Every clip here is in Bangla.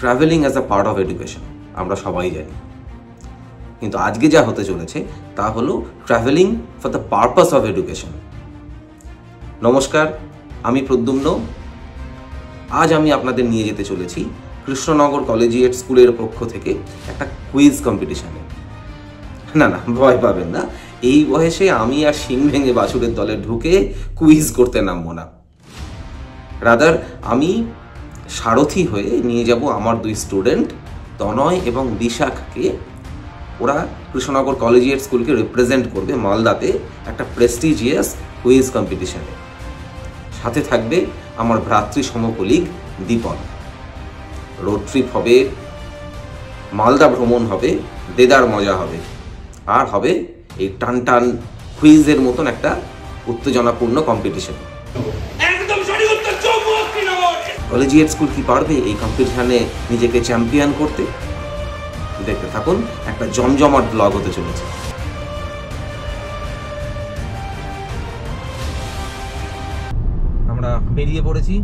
Travelling as a part of education, আমরা সবাই জানি। কিন্তু আজকে যা হতে চলেছে তা হলো travelling for the purpose of education. নমস্কার, আমি প্রদ্যুম্ন। আজ আমি আপনাদের নিয়ে যেতে চলেছি কৃষ্ণনগর কলেজিয়েট স্কুলের পক্ষ থেকে একটা কুইজ কম্পিটিশনে। না, ভয় পাবেন না, এই বয়সে আমি আর শিং ভেঙে বাছুরের দলে ঢুকে কুইজ করতে নামবো না। রাদার আমি সারথি হয়ে নিয়ে যাব আমার দুই স্টুডেন্ট তনয় এবং বিশাখকে। ওরা কৃষ্ণনগর কলেজিয়েট স্কুলকে রিপ্রেজেন্ট করবে মালদাতে একটা প্রেস্টিজিয়াস কুইজ কম্পিটিশনে। সাথে থাকবে আমার ভ্রাতৃ সমকলিগ দীপন। রোড ট্রিপ হবে, মালদা ভ্রমণ হবে, দেদার মজা হবে, আর হবে এই টান টান কুইজের মতন একটা উত্তেজনাপূর্ণ কম্পিটিশন। কলেজিয়েট স্কুল কি পারবে এই কম্পিটিশনে নিজেকে চ্যাম্পিয়ন করতে? দেখতে থাকুন, একটা জমজমাট ব্লগ হতে চলেছে। আমরা বেরিয়ে পড়েছি,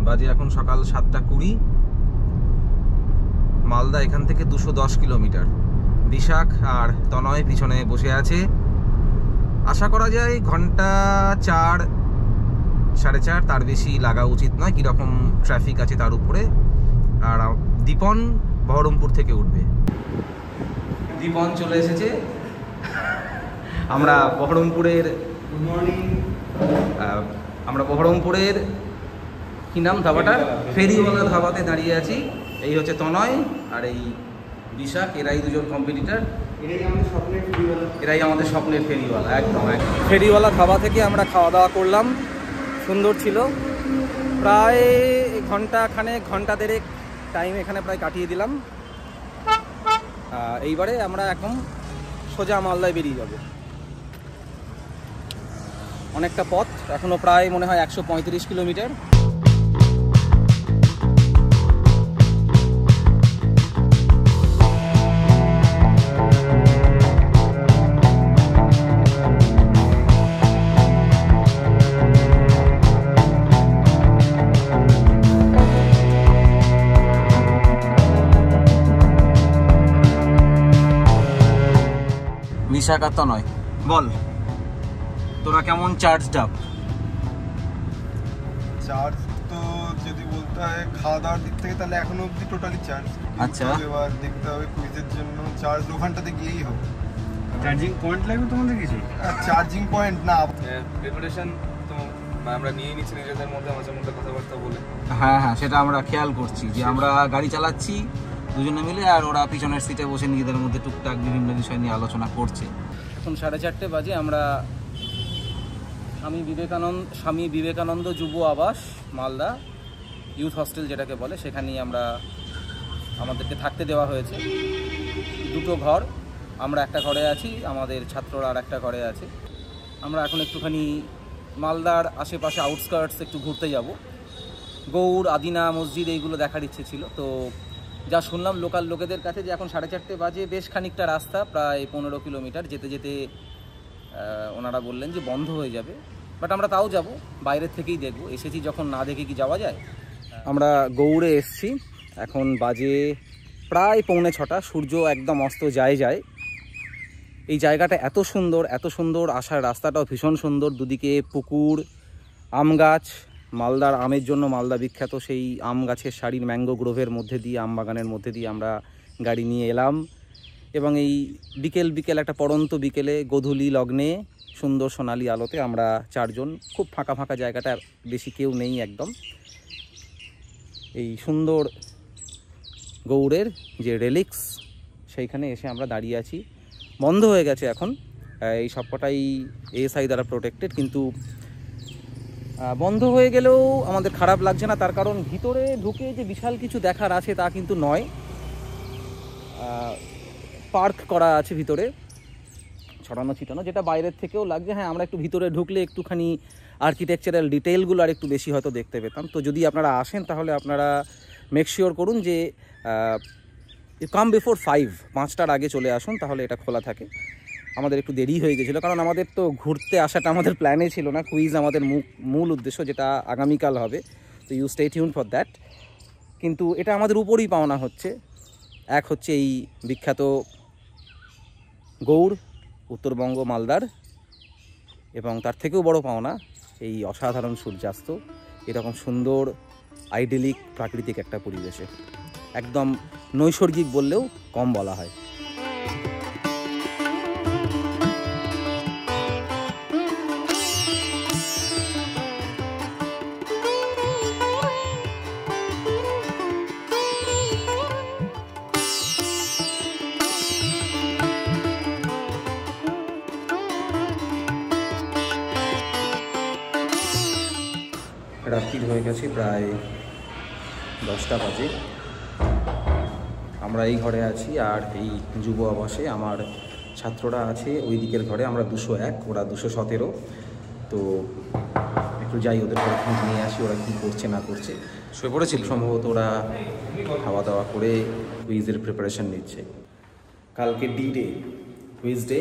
বাজে এখন সকাল 7:20। মালদা এখান থেকে 210 কিলোমিটার। বিশাখ আর তনয় পিছনে বসে আছে। আশা করা যায় ঘন্টা 4 সাড়ে 4, তার বেশি লাগা উচিত নয়, কীরকম ট্রাফিক আছে তার উপরে। আর দীপন বহরমপুর থেকে উঠবে। দীপন চলে এসেছে। আমরা বহরমপুরের কি নাম ধাবাটা, ফেরিওয়ালা ধাবাতে দাঁড়িয়ে আছি। এই হচ্ছে তনয় আর এই বিশাখ, এরাই দুজন কম্পিটিটার। এরাই আমাদের স্বপ্নের ফেরিওয়ালা। একদম ফেরিওয়ালা ধাবা থেকে আমরা খাওয়া দাওয়া করলাম, সুন্দর ছিল। প্রায় ঘন্টা দেড়েক টাইম এখানে প্রায় কাটিয়ে দিলাম। এইবারে আমরা এখন সোজা মালদায় বেরিয়ে যাব। অনেকটা পথ, এখনো প্রায় মনে হয় 135 কিলোমিটার। বিশাখ আর তনয়, বল তোরা কেমন চার্জড আপ? চার্জ তো যদি বলতে হয় খাওয়া দাওয়ার দিক থেকে, তাহলে এখনো অবধি টোটালি চার্জ। আচ্ছা, এবার দেখতে হবে কুইজের জন্য চার্জ ওখানটাতে গিয়েই হবে। চার্জিং পয়েন্ট লাগবে তোমাদের কিছু? চার্জিং পয়েন্ট না, প্রিপারেশন তো আমরা নিয়ে নিচ্ছি নিজেদের মধ্যে, মাঝে মধ্যে কথাবার্তা বলে। হ্যাঁ, সেটা আমরা খেয়াল করছি যে আমরা গাড়ি চালাচ্ছি দুজনে মিলে, আর ওরা পিছনের সিটে বসে নিজেদের মধ্যে টুকটাক বিভিন্ন বিষয় নিয়ে আলোচনা করছে। এখন 4:30 বাজে। আমরা স্বামী বিবেকানন্দ যুব আবাস মালদা ইউথ হস্টেল যেটাকে বলে, সেখানেই আমাদেরকে থাকতে দেওয়া হয়েছে। দুটো ঘর, আমরা একটা ঘরে আছি, আমাদের ছাত্ররা আর একটা ঘরে আছে। আমরা এখন একটুখানি মালদার আশেপাশে আউটস্কার্টস একটু ঘুরতে যাব। গৌড়, আদিনা মসজিদ এইগুলো দেখার ইচ্ছে ছিল। তো যা শুনলাম লোকাল লোকেদের কাছে যে এখন 4:30 বাজে, বেশ খানিকটা রাস্তা, প্রায় 15 কিলোমিটার যেতে যেতে ওনারা বললেন যে বন্ধ হয়ে যাবে। বাট আমরা তাও যাব, বাইরের থেকেই দেখব। এসেছি যখন, না দেখে কি যাওয়া যায়? আমরা গৌড়ে এসছি, এখন বাজে প্রায় 5:45। সূর্য একদম অস্ত যায়। এই জায়গাটা এত সুন্দর, আসার রাস্তাটাও ভীষণ সুন্দর। দুদিকে পুকুর, আম গাছ, মালদার আমের জন্য মালদা বিখ্যাত। সেই আম গাছের সারির ম্যাঙ্গো গ্রোভের মধ্যে দিয়ে, আম বাগানের মধ্যে দিয়ে আমরা গাড়ি নিয়ে এলাম। এবং এই বিকেল একটা পড়ন্ত বিকেলে, গোধূলি লগ্নে, সুন্দর সোনালি আলোতে আমরা চারজন, খুব ফাঁকা জায়গাটা, বেশি কেউ নেই একদম। এই সুন্দর গৌড়ের যে রেলিক্স, সেইখানে এসে আমরা দাঁড়িয়ে আছি। বন্ধ হয়ে গেছে এখন, এই সবকটাই এএসআই দ্বারা প্রোটেক্টেড, কিন্তু বন্ধ হয়ে গেলেও আমাদের খারাপ লাগছে না, তার কারণ ভিতরে ঢুকে যে বিশাল কিছু দেখার আছে তা কিন্তু নয়। পার্ক করা আছে ভিতরে, ছড়ানো ছিটানো, যেটা বাইরের থেকেও লাগছে। হ্যাঁ, আমরা একটু ভিতরে ঢুকলে একটুখানি আর্কিটেকচারাল ডিটেইলগুলো আর একটু বেশি হয়তো দেখতে পেতাম। তো যদি আপনারা আসেন তাহলে আপনারা মেক শিওর করুন যে কাম বিফোর 5টার আগে চলে আসুন, তাহলে এটা খোলা থাকে। আমাদের একটু দেরি হয়ে গেছিলো, কারণ আমাদের তো ঘুরতে আসাটা আমাদের প্ল্যানে ছিল না, কুইজ আমাদের মূল উদ্দেশ্য, যেটা আগামীকাল হবে। তো you stay tune for that. কিন্তু এটা আমাদের উপরই পাওনা হচ্ছে। এক হচ্ছে এই বিখ্যাত গৌড় উত্তরবঙ্গ মালদার, এবং তার থেকেও বড় পাওনা এই অসাধারণ সূর্যাস্ত এরকম সুন্দর আইডেলিক প্রাকৃতিক একটা পরিবেশে, একদম নৈসর্গিক বললেও কম বলা হয়। রাত্রি হয়ে গেছে, প্রায় 10টা বাজে। আমরা এই ঘরে আছি, আর এই যুব আবাসে আমার ছাত্ররা আছে ওই দিকের ঘরে। আমরা 201, ওরা 217। তো একটু যাই ওদের ঘরে খোঁজ নিয়ে আসি, ওরা কী করছে না করছে। শুয়ে পড়েছিল সম্ভবত, ওরা খাওয়া দাওয়া করে কুইজের প্রিপারেশন নিচ্ছে। কালকে ডে কুইজ ডে,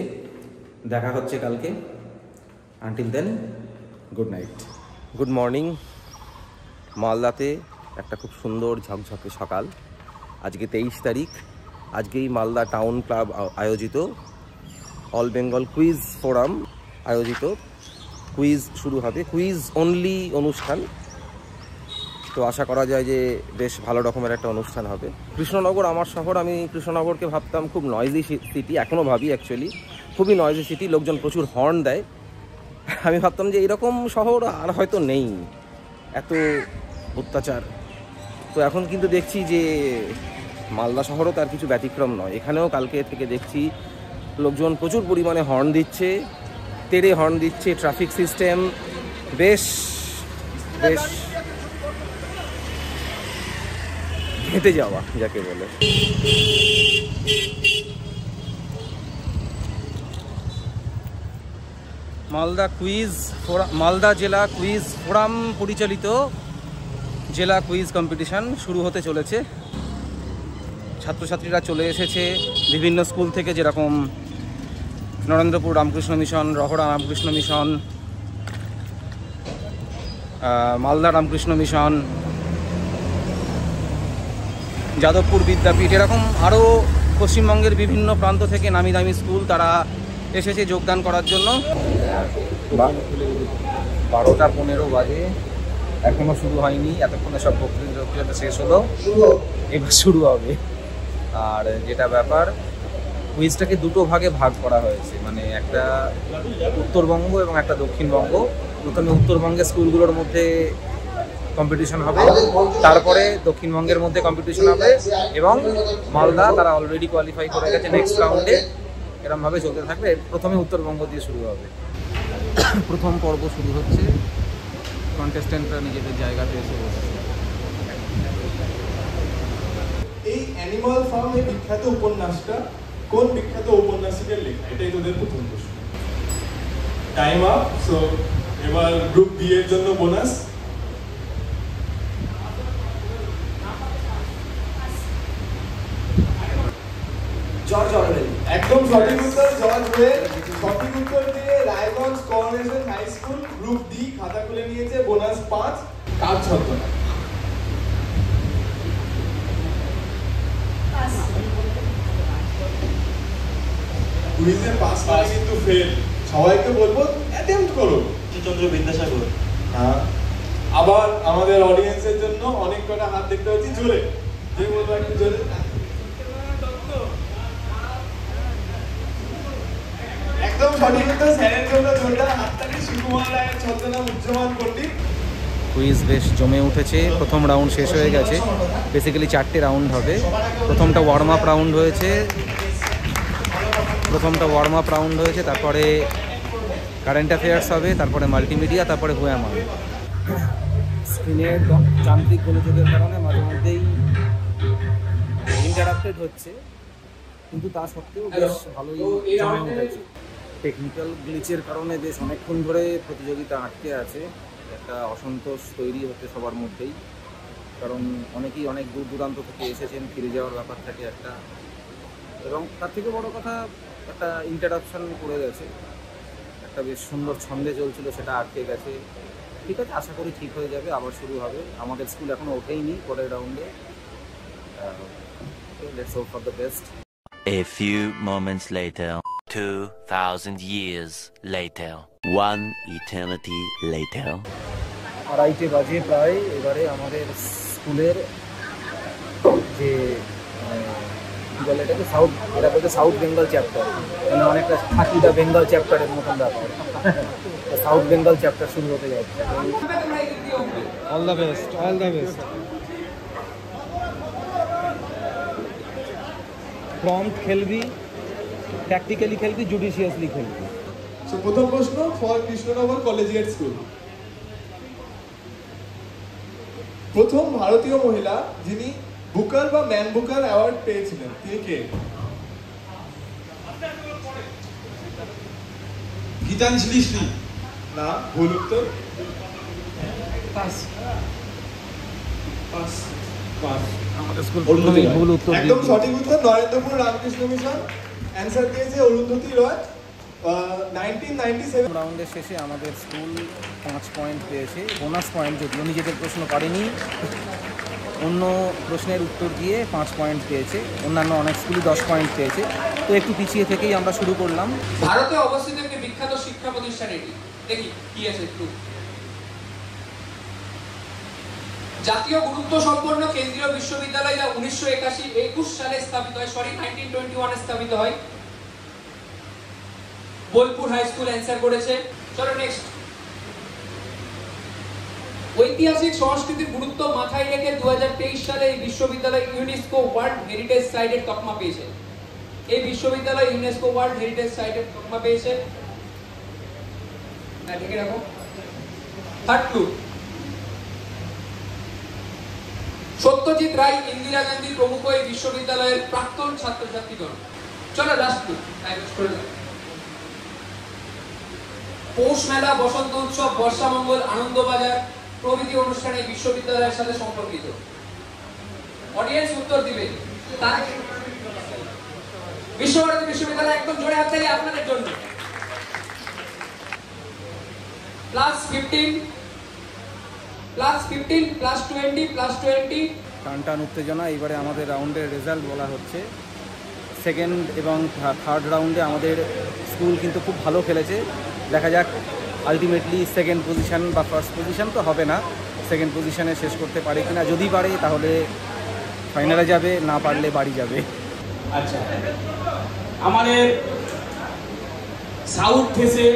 দেখা হচ্ছে কালকে। Until then, good night. Good morning. মালদাতে একটা খুব সুন্দর ঝকঝকে সকাল। আজকে 23 তারিখ। আজকেই মালদা টাউন ক্লাব আয়োজিত অল বেঙ্গল কুইজ ফোরাম আয়োজিত কুইজ শুরু হবে। কুইজ অনলি অনুষ্ঠান, তো আশা করা যায় যে বেশ ভালো রকমের একটা অনুষ্ঠান হবে। কৃষ্ণনগর আমার শহর, আমি কৃষ্ণনগরকে ভাবতাম খুব নয়েজি সিটি, এখনও ভাবি অ্যাকচুয়ালি খুবই নয়েজি সিটি, লোকজন প্রচুর হর্ন দেয়। আমি ভাবতাম যে এরকম শহর আর হয়তো নেই, এত অত্যাচার। তো এখন কিন্তু দেখছি যে মালদা শহরও তার কিছু ব্যতিক্রম নয়। এখানেও কালকে থেকে দেখছি লোকজন প্রচুর পরিমাণে হর্ন দিচ্ছে, তেড়ে হর্ন দিচ্ছে। ট্রাফিক সিস্টেম বেশ বেশ ঘেঁটে যাওয়া যাকে বলে। মালদা জেলা কুইজ ফোরাম পরিচালিত জেলা কুইজ কম্পিটিশান শুরু হতে চলেছে। ছাত্রছাত্রীরা চলে এসেছে বিভিন্ন স্কুল থেকে, যেরকম Narendrapur Ramakrishna mission, Rahara Ramakrishna mission, Malda Ramakrishna mission, Jadavpur Vidyapith, এরকম আরও পশ্চিমবঙ্গের বিভিন্ন প্রান্ত থেকে নামি দামি স্কুল তারা এসেছে যোগদান করার জন্য। 12টা 15 বাজে, এখনও শুরু হয়নি। এতক্ষণে সব বক্তৃতা শেষ হলো, এবার শুরু হবে। আর যেটা ব্যাপার, কুইজটাকে দুটো ভাগে ভাগ করা হয়েছে, মানে একটা উত্তরবঙ্গ এবং একটা দক্ষিণবঙ্গ। প্রথমে উত্তরবঙ্গের স্কুলগুলোর মধ্যে কম্পিটিশন হবে, তারপরে দক্ষিণবঙ্গের মধ্যে কম্পিটিশন হবে, এবং মালদা তারা অলরেডি কোয়ালিফাই করে গেছে নেক্সট রাউন্ডে। এরমভাবে চলতে থাকবে। প্রথমে উত্তরবঙ্গ দিয়ে শুরু হবে। প্রথম পর্ব শুরু হচ্ছে। কন্টেস্ট্যান্টরা নিজেদের জায়গাতে এসে বসেছে। এই অ্যানিমাল ফার্ম এর বিখ্যাত উপন্যাসটা কোন বিখ্যাত উপন্যাসিকের লেখা? এটাই তোদের প্রথম প্রশ্ন। Time up. সো এবার গ্রুপ বি এর জন্য বোনাস। George Orwell. একদম সঠিক উত্তর, জর্জ অরওয়েল। সঠিক উত্তর দিয়ে Raiganj coronation high school group D খাতা খুলে নিয়েছে, বোনাস 5। কার ছদ্মনাম? কুইজে পাস মানে কিন্তু ফেল। সবাইকে বলবো অ্যাটেম্প্ট করো। চন্দ্র বিদ্যাসাগর। হ্যাঁ, আবার আমাদের অডিয়েন্সের জন্য অনেক কটা হাত দেখতে পাচ্ছি, জোরে যে বলবো একটু জোরে। একদম সঠিক উত্তর, স্যারের জন্য জোরদার হাততালি। সুকুমার রায়ের ছদ্মনাম উজ্জ্বল পণ্ডিত। কুইজ বেশ জমে উঠেছে। প্রথম রাউন্ড শেষ হয়ে গেছে। বেসিক্যালি 4টে রাউন্ড হবে। প্রথমটা ওয়ার্ম আপ রাউন্ড হয়েছে, তারপরে কারেন্ট অ্যাফেয়ার্স হবে, তারপরে মাল্টিমিডিয়া, তারপরে হুয়াম আই। স্ক্রিনের যান্ত্রিক গোলযোগের কারণে মাঝে মধ্যেই ইন্টারাপ্টেড হচ্ছে, কিন্তু তা সত্ত্বেও বেশ ভালোই জমে উঠেছে। টেকনিক্যাল গ্লিচের কারণে বেশ অনেকক্ষণ ধরে প্রতিযোগিতা আটকে আছে। একটা অসন্তোষ তৈরি হচ্ছে সবার মধ্যেই, কারণ অনেকেই অনেক দূর দূরান্ত থেকে এসেছেন, ফিরে যাওয়ার ব্যাপার থাকে একটা, এবং তার থেকে বড় কথা একটা ইন্টারাপশন পড়ে গেছে। একটা বেশ সুন্দর ছন্দে চলছিল, সেটা আটকে গেছে। ঠিক আছে, আশা করি ঠিক হয়ে যাবে, আবার শুরু হবে। আমাদের স্কুল এখনো ওঠেইনি পরের রাউন্ডে। Let's hope for the best. A few moments later, 2000 years later, one eternity later. 2:30 বাজে প্রায়। এবারে আমাদের স্কুলের যে কী বলে এটাকে, এটা বলতে সাউথ বেঙ্গল চ্যাপ্টার, মানে অনেকটা থাকিদা বেঙ্গল চ্যাপ্টারের মতন ব্যাপার। সাউথ বেঙ্গল চ্যাপ্টার শুরু হতে যাচ্ছে। All the best, all the best. Prompt খেলবি, ট্যাকটিক্যালি খেলবি, জুডিশিয়াসলি খেলবি। সো প্রথম প্রশ্ন ফর কৃষ্ণনগর কলেজিয়েট স্কুল। প্রথম ভারতীয় মহিলা যিনি বুকার বা ম্যান বুকার অ্যাওয়ার্ড পেয়েছিলেন তিনি কে? গীতাঞ্জলি শ্রী। না, ভুল উত্তর। আমাদের স্কুল অরুন্ধতী রয়। ভুল উত্তর একদম সঠিক উত্তর নরেন্দ্রপুর রামকৃষ্ণ মিশন। অ্যান্সার দিয়েছে অরুন্ধতী রয়। 1997 রাউন্ডের শেষে আমাদের স্কুল 5 পয়েন্ট পেয়েছে, বোনাস পয়েন্ট, যদিও নিজেদের প্রশ্ন পারেনি, অন্য প্রশ্নের উত্তর দিয়ে 5 পয়েন্ট পেয়েছে। অন্যান্য অনেক স্কুলই 10 পয়েন্ট পেয়েছে। তো একটু পিছিয়ে থেকেই আমরা শুরু করলাম। ভারতে অবস্থিত একটি বিখ্যাত শিক্ষা প্রতিষ্ঠান এটি, দেখি কি আছে একটু। জাতীয় গুরুত্ব সম্পন্ন কেন্দ্রীয় বিশ্ববিদ্যালয়, যা 1921 সালে স্থাপিত হয়, 1921 স্থাপিত হয়। বোলপুর হাই স্কুল অ্যান্সার করেছে। চলো নেক্সট। ঐতিহাসিক সংস্কৃতির গুরুত্ব মাথায় রেখে 2023 সালে এই বিশ্ববিদ্যালয় ইউনেস্কো ওয়ার্ল্ড হেরিটেজ সাইটের তকমা পেয়েছে। এই বিশ্ববিদ্যালয় ইউনেস্কো ওয়ার্ল্ড হেরিটেজ সাইটের তকমা পেয়েছে। দেখে রাখো। থার্ড ক্লু, সত্যজিৎ রায়, ইন্দিরা গান্ধী প্রমুখ এই বিশ্ববিদ্যালয়ের প্রাক্তন ছাত্রছাত্রীগণ। চলো লাস্ট ক্লু। পৌষ মেলা, বসন্ত উৎসব, বর্ষামঙ্গল, আনন্দবাজার প্রভৃতি অনুষ্ঠানে বিশ্ববিদ্যালয়ের সাথে সম্পর্কিত। অডিয়েন্স উত্তর দিবে। তার বিশ্বভারতী বিশ্ববিদ্যালয়, একদম জোরে হাততালি আপনাদের জন্য। +15 +20 +20। টান টান উত্তেজনা। এবারে আমাদের রাউন্ডের রেজাল্ট বলা হচ্ছে। সেকেন্ড এবং থার্ড রাউন্ডে আমাদের স্কুল কিন্তু খুব ভালো খেলেছে। দেখা যাক আলটিমেটলি সেকেন্ড পজিশন বা ফার্স্ট পজিশন তো হবে না, সেকেন্ড পজিশনে শেষ করতে পারে কিনা। যদি পারে তাহলে ফাইনালে যাবে, না পারলে বাড়ি যাবে। আচ্ছা, আমাদের সাউথ ফেসে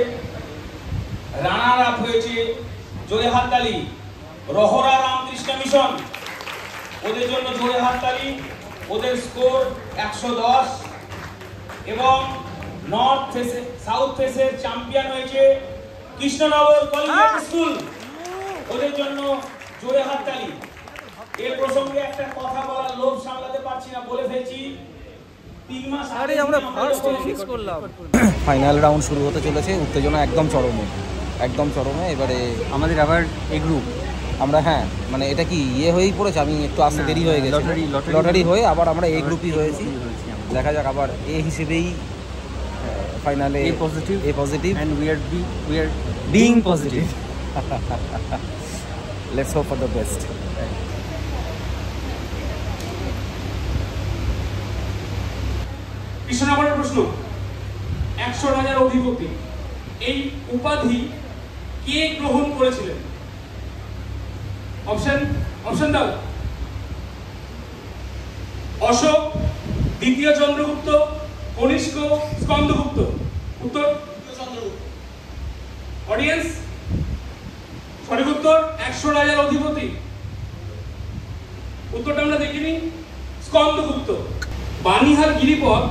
রানার আপ হয়েছে, জোরে হাততালি, রহরা রামকৃষ্ণ মিশন। ওদের জন্য জোরে হাততালি। ওদের স্কোর 110। এবং নর্থ ফেসে, সাউথ ফেসের চ্যাম্পিয়ন হয়েছে কৃষ্ণনগর কলেজিয়েট স্কুল। ওদের জন্য জোরে হাততালি। এর প্রসঙ্গে একটা কথা বলার লোভ সামলাতে পারছি না, বলে ফেলছি। 3 মাস আগে আমরা ফার্স্ট শেষ করলাম। ফাইনাল রাউন্ড শুরু হতে চলেছে, উত্তেজনা একদম চরমে, একদম চরমে। এবারে আমাদের আবার এ গ্রুপ আমরা, হ্যাঁ মানে এটা কি ইয়ে হয়েই পড়েছে, আমি একটু আসতে দেরি হয়ে গেছে, লটারি হয়ে আবার আমরা এ গ্রুপই হয়েছি। দেখা যাক আবার এ হিসেবেই ফাইনালে এ positive and we are being positive. Let's hope for the best. কৃষ্ণনগরের প্রশ্ন। 100 রাজার অধিপতি এই উপাধি কে গ্রহণ করেছিলেন? অপশন দাও। অশোক, দ্বিতীয় চন্দ্রগুপ্ত, কনিষ্ক, স্কন্দগুপ্ত। উত্তর চন্দ্রগুপ্ত। অডিয়েন্স, সঠিক উত্তর 100 রাজার অধিপতি। উত্তরটা আমরা দেখিনি, স্কন্দগুপ্ত। বানিহাল গিরিপথ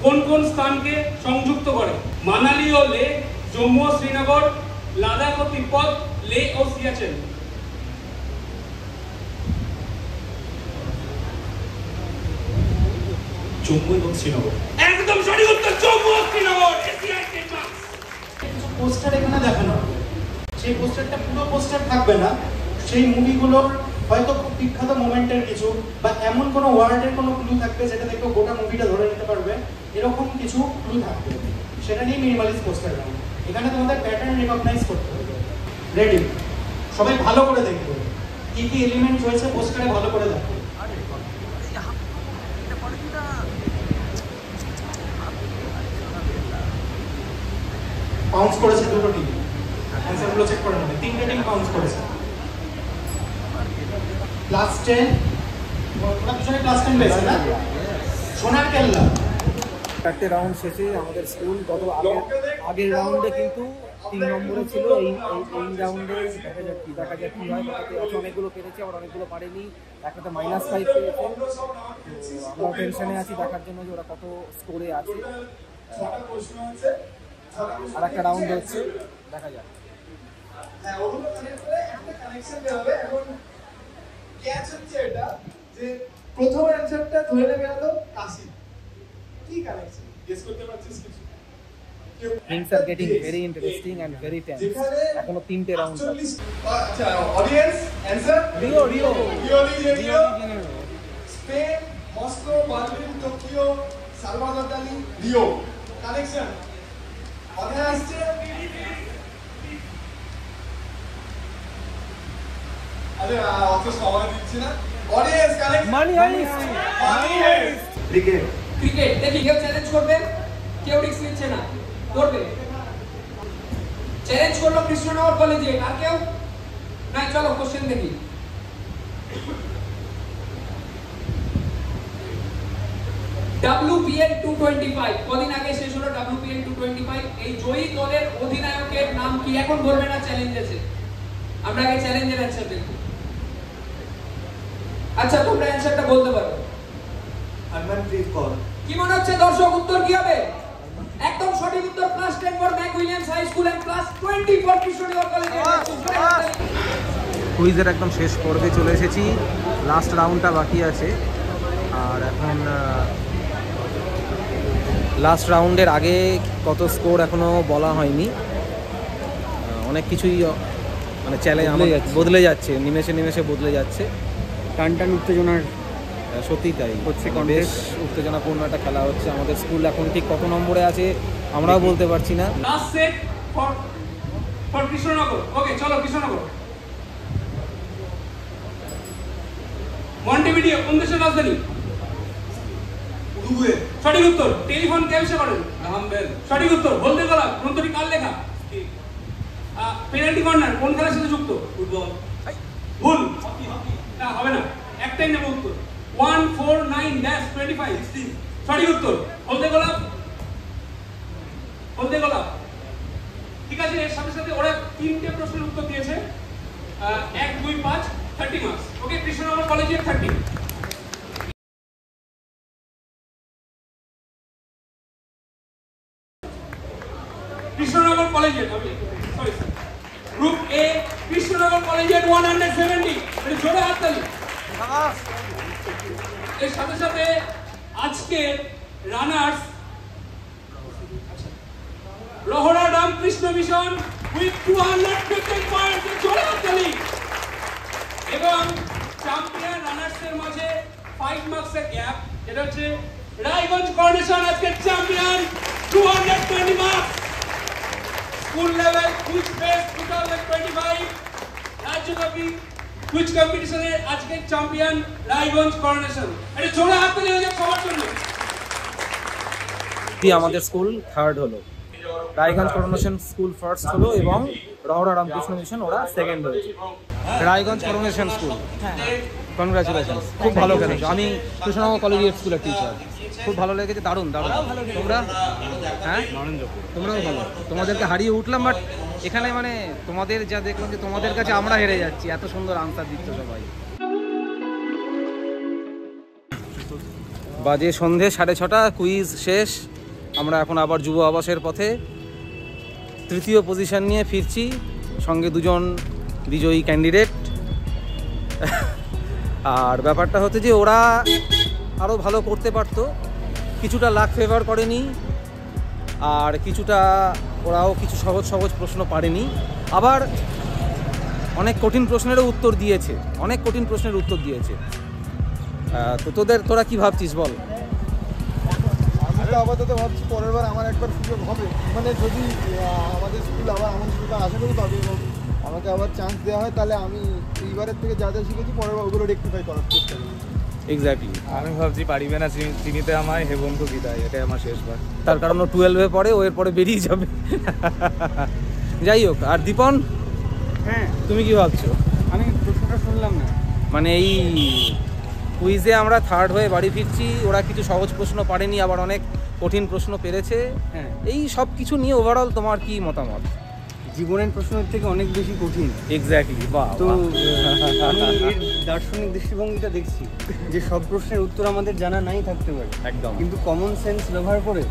কোন কোন স্থানকে সংযুক্ত করে? মানালি ও লে, জম্মু ও শ্রীনগর, লাদাখ ও তিব্বত, লে ও সিয়াচেন। জম্মু এবং শ্রীনগর। একদম সঠিক উত্তর, জম্মু ও শ্রীনগর। পোস্টার এখানে দেখানো হবে, সেই পোস্টারটা পুরো পোস্টার থাকবে না, সেই মুভিগুলোর হয়তো খুব বিখ্যাত মোমেন্টের কিছু বা এমন কোনো ওয়ার্ডের কোনো ক্লু থাকবে যেটা দেখো গোটা মুভিটা ধরে নিতে পারবে, এরকম কিছু ক্লু থাকবে। সেটা নিয়ে মিনিমালিস্ট পোস্টার বানাবো। এখানে তোমাদের প্যাটার্ন রিকগনাইজ করতে হবে। রেডি? সবাই ভালো করে দেখবে কি কি এলিমেন্ট রয়েছে পোস্টারে, ভালো করে দেখবে। পাউন্স করেছে দুটো টিম, অ্যানসারগুলো চেক করে নেবে। 3টে টিম পাউন্স করেছে। ক্লাস 10, ওরা দুজনে ক্লাস 10 পেয়েছে না? সোনার কেল্লা। 4টে রাউন্ড শেষে আমাদের স্কুল গত আগের রাউন্ডে কিন্তু 3 নম্বরে ছিল। এই রাউন্ডে দেখা যাক কি হয়। আছে অনেকগুলো পেরেছে, আবার অনেকগুলো পারেনি। একটাতে -5 পেয়েছে। আমরা টেনশনে আছি দেখার জন্য যে ওরা কত স্কোরে আছে। আর একটা রাউন্ড হচ্ছে, দেখা যাক। হ্যাঁ, ওগুলো কানেক্ট করে একটা কানেকশন দেওয়া হবে। এখন ক্যাচ হচ্ছে এটা যে প্রথম অ্যানসারটা ধরে নেবে হলো কাশি। কি কানেকশন গেস করতে পারছিস কিছু? Things are getting very interesting and very tense. এখনো 3টে রাউন্ড আছে। আচ্ছা, audience answer Rio Spain, Moscow, Berlin, Tokyo, Salvador দালি, রিও। কানেকশন অনেক আসছে। আরে অত সময় দিচ্ছি না। অডিয়েন্স কানেক্ট মানি হাইস্ট। ক্রিকেট দেখি কেউ চ্যালেঞ্জ করবে, কেউ রিস্ক নিচ্ছে না, করবে। চ্যালেঞ্জ করলো কৃষ্ণনগর কলেজে, আর কেউ না? চলো কোশ্চেন দেখি। WPL 225 কদিন আগে শেষ হলো WPL 225। এই জয়ী দলের অধিনায়কের নাম কি? এখন বলবে না, চ্যালেঞ্জ আছে। আমরা আগে চ্যালেঞ্জের অ্যানসার দেখি। আচ্ছা, তোমরা অ্যানসারটা বলতে পারো। হরমনপ্রীত কৌর। কি মনে হচ্ছে দর্শক, উত্তর কি হবে? একদম সঠিক উত্তর। +10 for Mac Williams high school and +20 for Krishnanagar college. কুইজের একদম শেষ পর্বে চলে এসেছি। লাস্ট রাউন্ডটা বাকি আছে। আর এখন লাস্ট রাউন্ডের আগে কত স্কোর এখনো বলা হয়নি। অনেক কিছুই মানে চ্যালেঞ্জ বদলে যাচ্ছে, নিমেষে বদলে যাচ্ছে। টান উত্তেজনার সত্যিই তাই হচ্ছে, বেশ উত্তেজনাপূর্ণ একটা খেলা হচ্ছে। আমাদের স্কুল এখন ঠিক কত নম্বরে আছে আমরাও বলতে পারছি না। Last set for Krishnanagar. Okay, চলো কৃষ্ণনগর। মন্টেভিডিও কোন দেশের রাজধানী? উরুগুয়ে। সঠিক উত্তর। টেলিফোন কে আবিষ্কার করেন? Graham Bell. সঠিক উত্তর। হলদে গোলাপ গ্রন্থটি কার লেখা? পেনাল্টি কর্নার কোন খেলার সাথে যুক্ত? ফুটবল। ভুল, না হবে না, একটাই নেব উত্তর। 149-25 সঠিক উত্তর। হলদে গোলাপ। ঠিক আছে, এর সাথে সাথে ওরা 3টে প্রশ্নের উত্তর দিয়েছে। 1, 2, 5, 30 মার্কস। ওকে, কৃষ্ণনগর কলেজের 30। কৃষ্ণনগর কলেজের গ্রুপ এ, কৃষ্ণনগর কলেজের 170। জোরে হাততালি। এর সাথে সাথে আজকের runners Rahara Ramakrishna mission with 215 points. জোরে হাততালি। এবং চ্যাম্পিয়ন রানার্সের মাঝে 5 মার্কসের গ্যাপ, যেটা হচ্ছে রায়গঞ্জ কর্নেশন আজকের champion 220 marks. School level quiz fest 2025 রাজ্যব্যাপী কুইজ কম্পিটিশনের আজকের চ্যাম্পিয়ন রায়গঞ্জ কর্নেশন। এটা জোরে হাততালি হয়ে যাক সবার জন্য। আমাদের স্কুল থার্ড হলো, রায়গঞ্জ করোনেশন স্কুল ফার্স্ট হলো এবং রহরা রামকৃষ্ণ মিশন ওরা সেকেন্ড হয়েছে। রায়গঞ্জ করোনেশন স্কুল, কনগ্রাচুলেশন, খুব ভালো খেলেছো। আমি কৃষ্ণনগর কলেজের স্কুলের টিচার, খুব ভালো লেগেছে, দারুণ। তোমরা? হ্যাঁ, তোমরাও ভালো। তোমাদেরকে হারিয়ে উঠলাম, বাট এখানে মানে তোমাদের যা দেখলাম যে তোমাদের কাছে আমরা হেরে যাচ্ছি, এত সুন্দর আনসার দিচ্ছ সবাই। বাজে সন্ধে 6:30, কুইজ শেষ। আমরা এখন আবার যুব আবাসের পথে 3য় পজিশন নিয়ে ফিরছি, সঙ্গে 2জন বিজয়ী ক্যান্ডিডেট। আর ব্যাপারটা হচ্ছে যে ওরা আরও ভালো করতে পারতো, কিছুটা লাক ফেভার করেনি, আর কিছুটা ওরাও কিছু সহজ প্রশ্ন পারেনি। আবার অনেক কঠিন প্রশ্নেরও উত্তর দিয়েছে, তো তোরা কি ভাবছিস বল? আমি তো আপাতত ভাবছি পরের বার আমার একবার সুযোগ হবে, মানে যদি আমাদের স্কুল আবার আমার সুযোগ আশা করি পাবে এবং আমাকে আবার চান্স দেওয়া হয় তাহলে আমি এইবারের থেকে যা যা শিখেছি পরের বার ওগুলো রেকটিফাই করার চেষ্টা করি। এক্স্যাক্টলি। আমি ভাবছি পারিবে না চিনিতে আমায়, হে বন্ধু বিদায়, এটাই আমার শেষবার। তার কারণ ও 12-এ পড়ে, ও এর পরে বেরিয়ে যাবে। যাই হোক, আর দীপন হ্যাঁ, তুমি কি ভাবছো? আমি প্রশ্নটা শুনলাম না। মানে এই কুইজে আমরা থার্ড হয়ে বাড়ি ফিরছি, ওরা কিছু সহজ প্রশ্ন পারেনি, আবার অনেক কঠিন প্রশ্ন পেরেছে। হ্যাঁ, এই সব কিছু নিয়ে ওভারঅল তোমার কি মতামত? জীবনের প্রশ্নের থেকে অনেক বেশি কঠিন। এক্স্যাক্টলি। বাহ, তো আমি এর দার্শনিক দৃষ্টিভঙ্গিটা দেখছি যে সব প্রশ্নের উত্তর আমাদের জানা নাই থাকতে পারে, একদম। কিন্তু কমন সেন্স ব্যবহার করে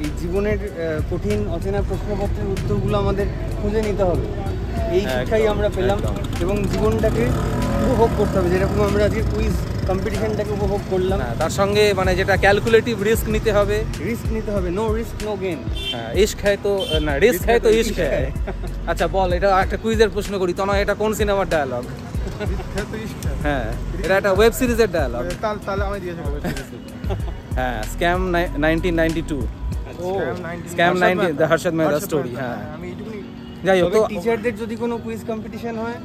এই জীবনের কঠিন অচেনা প্রশ্নপত্রের উত্তরগুলো আমাদের খুঁজে নিতে হবে। এই শিক্ষাই আমরা পেলাম, এবং জীবনটাকে উপভোগ করতে হবে, যেরকম আমরা আজকে কুইজ কম্পিটিশনটাকে উপভোগ করলাম। তার সঙ্গে মানে যেটা ক্যালকুলেটিভ রিস্ক নিতে হবে, রিস্ক নিতে হবে, নো রিস্ক নো গেইন। হ্যাঁ, ইশক হ্যায় তো না, রিস্ক হ্যায় তো ইশক হ্যায়। আচ্ছা বল, এটা একটা কুইজের প্রশ্ন করি তো না, এটা কোন সিনেমার ডায়ালগ? হ্যাঁ, এটা একটা ওয়েব সিরিজের ডায়ালগ। তাহলে আমি দিয়েছি হ্যাঁ, scam 1992, scam 90, the Harshad Mehta story. হ্যাঁ, আমি এইটুকুনি। যাই হোক, তো টিচারদের যদি কোনো কুইজ কম্পিটিশন হয়,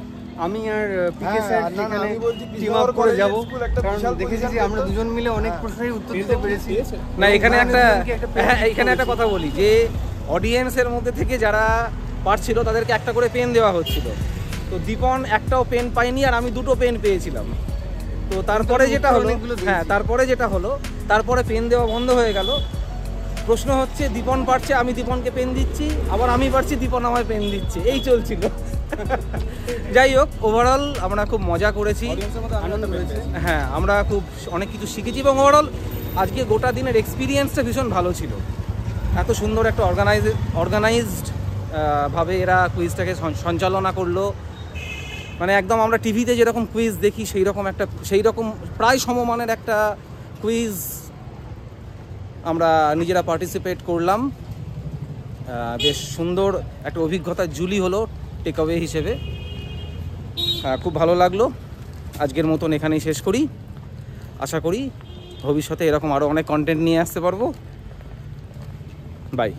আমি আর পিকে হ্যাঁ, স্যার না, না, সেখানে আমি বলছি টিম কৃষ্ণনগর আপ করে যাব, স্কুল একটা কারণ বিশাল দেখেছি যে position আমরা পেতো। দুজন মিলে অনেক হ্যাঁ। প্রশ্নের উত্তর দিতে পেরেছি। না এখানে একটা হ্যাঁ, এখানে একটা কথা বলি যে অডিয়েন্সের মধ্যে থেকে যারা পারছিল তাদেরকে একটা করে পেন দেওয়া হচ্ছিল। তো দীপন একটাও পেন পাইনি, আর আমি দুটো পেন পেয়েছিলাম। তো তারপরে যেটা হলো, হ্যাঁ তারপরে যেটা হলো, তারপরে পেন দেওয়া বন্ধ হয়ে গেল। প্রশ্ন হচ্ছে দীপন পারছে, আমি দীপনকে পেন দিচ্ছি, আবার আমি পারছি, দীপন আমায় পেন দিচ্ছে, এই চলছিল। যাই হোক, ওভারঅল আমরা খুব মজা করেছি, আনন্দ পেয়েছি। হ্যাঁ আমরা খুব অনেক কিছু শিখেছি, এবং ওভারঅল আজকে গোটা দিনের এক্সপিরিয়েন্সটা ভীষণ ভালো ছিল। এত সুন্দর একটা অর্গানাইজড ভাবে এরা কুইজটাকে সঞ্চালনা করলো। মানে একদম আমরা টিভিতে যেরকম কুইজ দেখি সেই রকম প্রায় সমমানের একটা কুইজ আমরা নিজেরা পার্টিসিপেট করলাম। বেশ সুন্দর একটা অভিজ্ঞতা জুলি হলো টেকঅ্যাওয়ে হিসেবে। খুব ভালো লাগলো। আজকের মতন এখানেই শেষ করি। আশা করি ভবিষ্যতে এরকম আরও অনেক কন্টেন্ট নিয়ে আসতে পারবো। বাই।